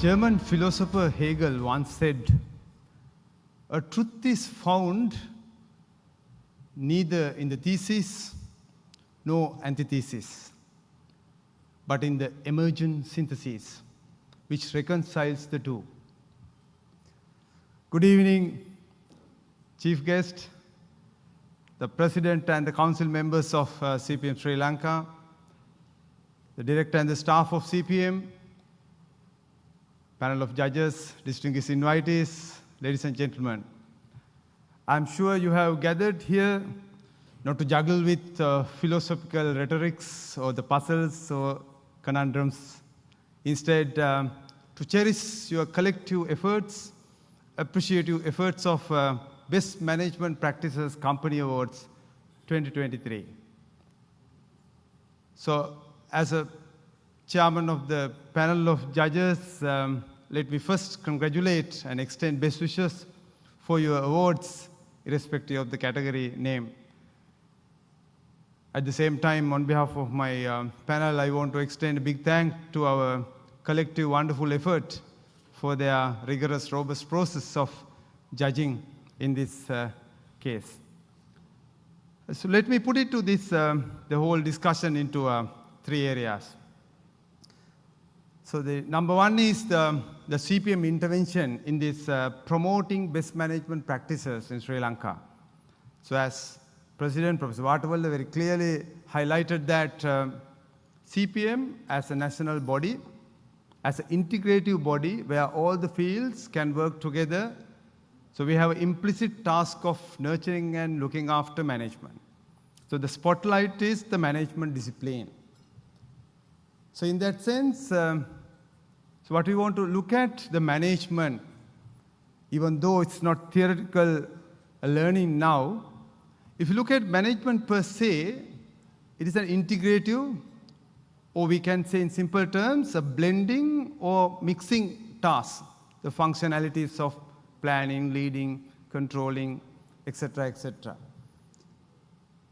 German philosopher Hegel once said, "A truth is found neither in the thesis nor antithesis, but in the emergent synthesis, which reconciles the two." Good evening, Chief Guest, the President and the Council members of CPM Sri Lanka, the Director and the staff of CPM, panel of judges, distinguished invitees, ladies and gentlemen. I'm sure you have gathered here not to juggle with philosophical rhetorics or the puzzles or conundrums. Instead, to cherish your collective efforts, appreciative efforts of Best Management Practices Company Awards 2023. So, as a chairman of the panel of judges, let me first congratulate and extend best wishes for your awards, irrespective of the category name. At the same time, on behalf of my panel, I want to extend a big thank to our collective wonderful effort for their rigorous, robust process of judging in this case. So let me put it to this, the whole discussion into 3 areas. So the number one is the CPM intervention in this promoting best management practices in Sri Lanka. So as President Professor Vatavalda very clearly highlighted that CPM as a national body, as an integrative body where all the fields can work together. So we have an implicit task of nurturing and looking after management. So the spotlight is the management discipline. So in that sense, so what we want to look at the management, even though it's not theoretical learning now, if you look at management per se, it is an integrative, or we can say in simple terms, a blending or mixing task, the functionalities of planning, leading, controlling, etc., etc.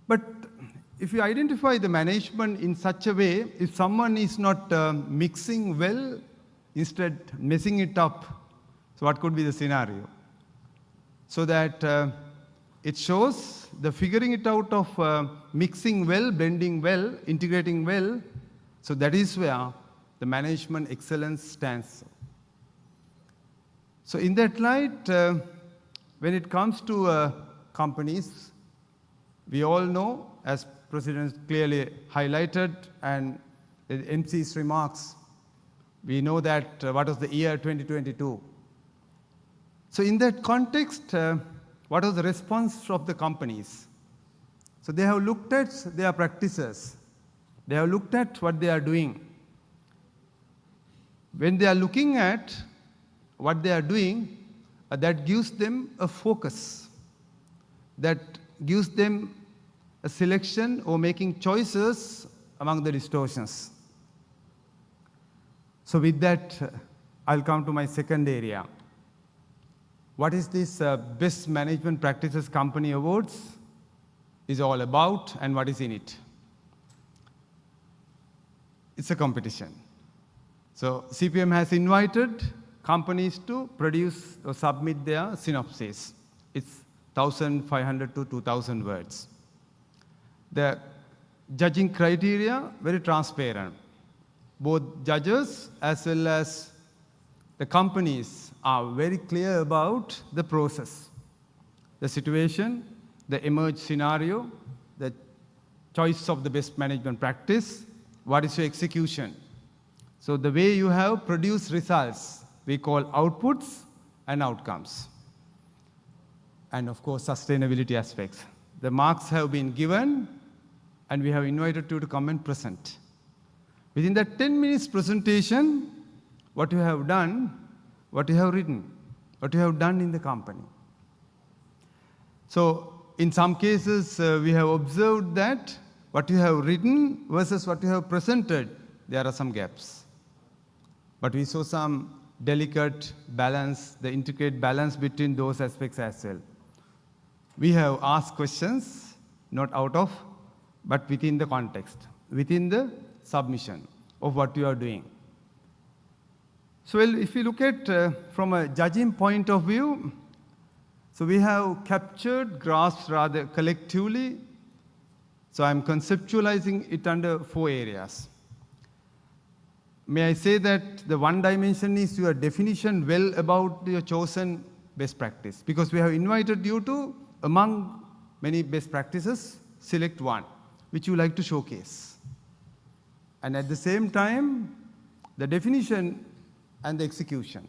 But if you identify the management in such a way, if someone is not mixing well, instead messing it up, so what could be the scenario? So that it shows the figuring it out of mixing well, blending well, integrating well, so that is where the management excellence stands. So in that light, when it comes to companies, we all know, as President clearly highlighted, and in MC's remarks, we know that what was the year 2022. So in that context, what was the response of the companies? So they have looked at their practices. They have looked at what they are doing. When they are looking at what they are doing, that gives them a focus. That gives them a selection or making choices among the distortions. So with that, I'll come to my second area. What is this Best Management Practices Company Awards is all about, and what is in it? It's a competition. So CPM has invited companies to produce or submit their synopsis. It's 1,500 to 2,000 words. The judging criteria, very transparent. Both judges as well as the companies are very clear about the process, the situation, the emerged scenario, the choice of the best management practice, what is your execution. So the way you have produced results, we call outputs and outcomes. And of course, sustainability aspects. The marks have been given, and we have invited you to come and present. Within that 10 minutes presentation, what you have done, what you have written, what you have done in the company. So in some cases, we have observed that what you have written versus what you have presented, there are some gaps. But we saw some delicate balance, the intricate balance between those aspects as well. We have asked questions, not out of, but within the context, within the submission of what you are doing. So well, if you look at from a judging point of view, so we have captured, grasped rather collectively. So I'm conceptualizing it under 4 areas. May I say that the one dimension is your definition well about your chosen best practice, because we have invited you to, among many best practices, select one which you like to showcase. And at the same time, the definition and the execution.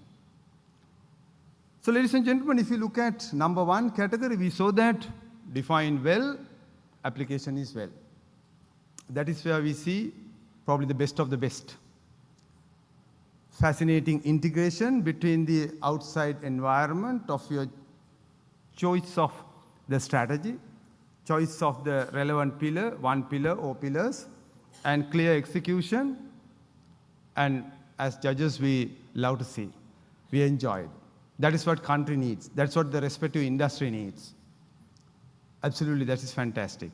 So ladies and gentlemen, if you look at number 1 category, we saw that define well, application is well. That is where we see probably the best of the best. Fascinating integration between the outside environment of your choice of the strategy, choice of the relevant pillar, one pillar or pillars, and clear execution. And as judges, we love to see. We enjoy it. That is what country needs. That's what the respective industry needs. Absolutely, that is fantastic.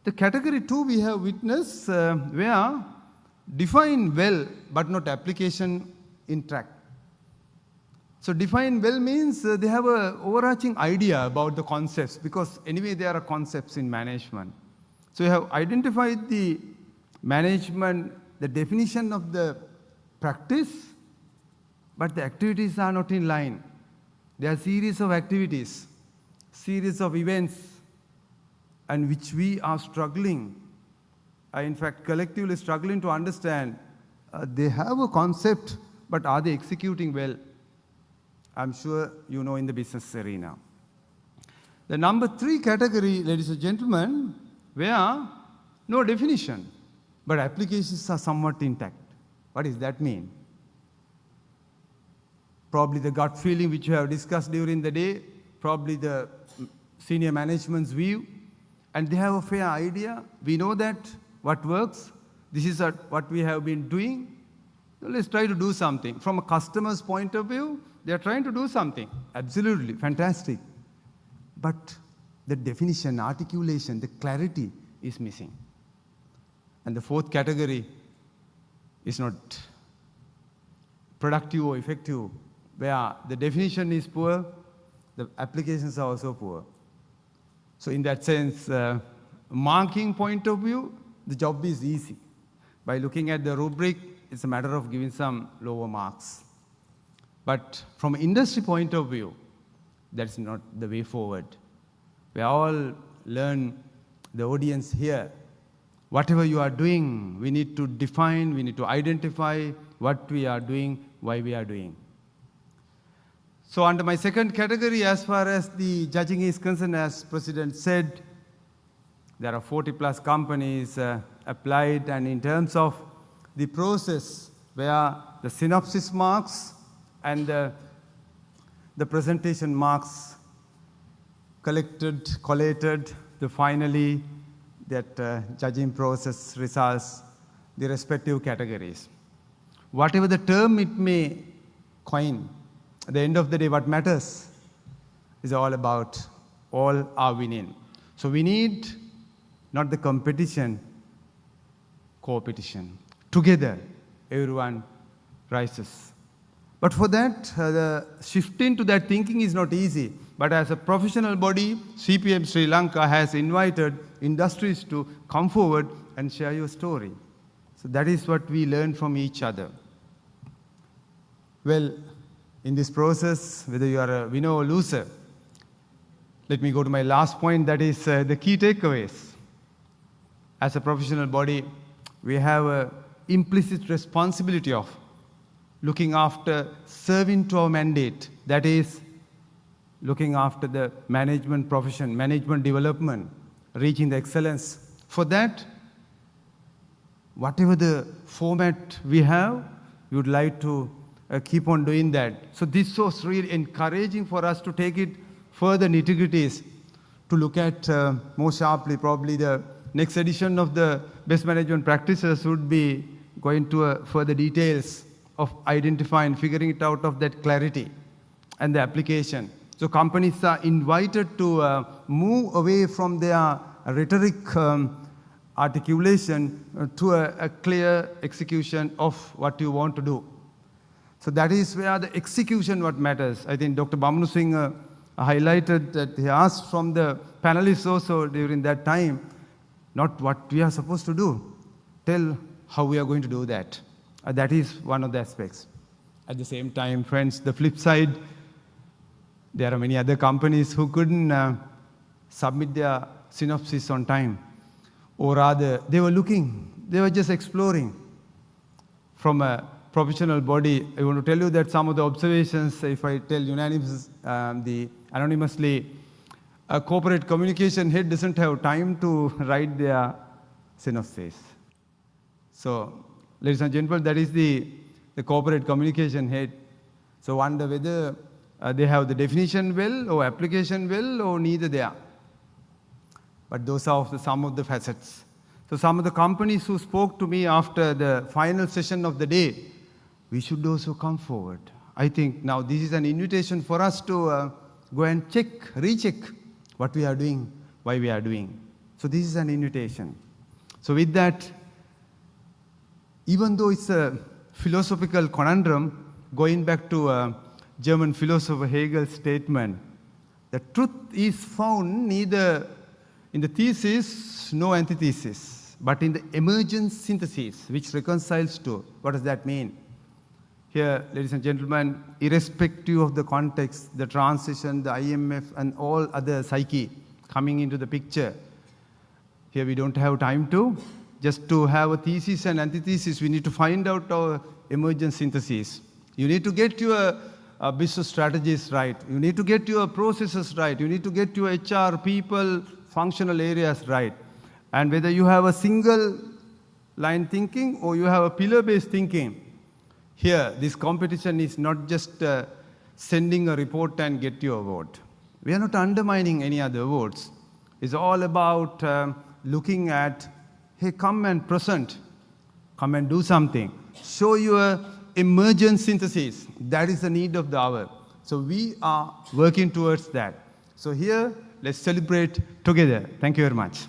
The category 2 we have witnessed where define well, but not application in track. So define well means they have an overarching idea about the concepts, because anyway there are concepts in management. So you have identified the management, the definition of the practice, but the activities are not in line. There are series of activities, series of events, and which we are struggling, in fact collectively struggling to understand. They have a concept, but are they executing well? I'm sure you know in the business arena. The number 3 category, ladies and gentlemen, where no definition, but applications are somewhat intact. What does that mean? Probably the gut feeling which we have discussed during the day, probably the senior management's view, and they have a fair idea. We know that what works, this is what we have been doing. So let's try to do something. From a customer's point of view, they are trying to do something. Absolutely, fantastic. But the definition, articulation, the clarity is missing. And the 4th category is not productive or effective, where the definition is poor, the applications are also poor. So in that sense, marking point of view, the job is easy. By looking at the rubric, it's a matter of giving some lower marks. But from an industry point of view, that's not the way forward. We all learn, the audience here, whatever you are doing, we need to define, we need to identify what we are doing, why we are doing. So under my 2nd category, as far as the judging is concerned, as President said, there are 40+ companies applied, and in terms of the process where the synopsis marks and the presentation marks collated, finally that judging process results, the respective categories. Whatever the term it may coin, at the end of the day, what matters is all about all are winning. So we need not the competition, co-opetition. Together, everyone rises. But for that, the shifting to that thinking is not easy. But as a professional body, CPM Sri Lanka has invited industries to come forward and share your story. So that is what we learn from each other. Well, in this process, whether you are a winner or loser, let me go to my last point, that is the key takeaways. As a professional body, we have an implicit responsibility of looking after, serving to our mandate, that is, looking after the management profession, management development, reaching the excellence. For that, whatever the format we have, we would like to keep on doing that. So this was really encouraging for us to take it further nitty-gritties, to look at more sharply. Probably the next edition of the best management practices would be going to further details of identifying, figuring it out of that clarity and the application. So companies are invited to move away from their rhetoric articulation to a clear execution of what you want to do. So that is where the execution what matters. I think Dr. Bamnu Singh highlighted that he asked from the panelists also during that time, not what we are supposed to do, tell how we are going to do that. That is one of the aspects. At the same time, friends, the flip side, there are many other companies who couldn't submit their synopsis on time. Or rather, they were looking, they were just exploring. From a professional body, I want to tell you that some of the observations, if I tell anonymously, a corporate communication head doesn't have time to write their synopsis. So, ladies and gentlemen, that is the corporate communication head. So, wonder whether they have the definition well or application well or neither they are. But those are some of the facets. So some of the companies who spoke to me after the final session of the day, we should also come forward. I think now this is an invitation for us to go and recheck what we are doing, why we are doing. So this is an invitation. So with that, even though it's a philosophical conundrum, going back to German philosopher Hegel's statement, the truth is found neither in the thesis, no antithesis, but in the emergent synthesis, which reconciles to. What does that mean? Here, ladies and gentlemen, irrespective of the context, the transition, the IMF, and all other psyche coming into the picture, here we don't have time just to have a thesis and antithesis. We need to find out our emergent synthesis. You need to get your business strategies right. You need to get your processes right. You need to get your HR, people, functional areas right. And whether you have a single line thinking or you have a pillar-based thinking, here this competition is not just sending a report and get your award. We are not undermining any other awards. It's all about looking at, hey, come and present, come and do something. Show your emergent synthesis. That is the need of the hour. So we are working towards that. So here, let's celebrate together. Thank you very much.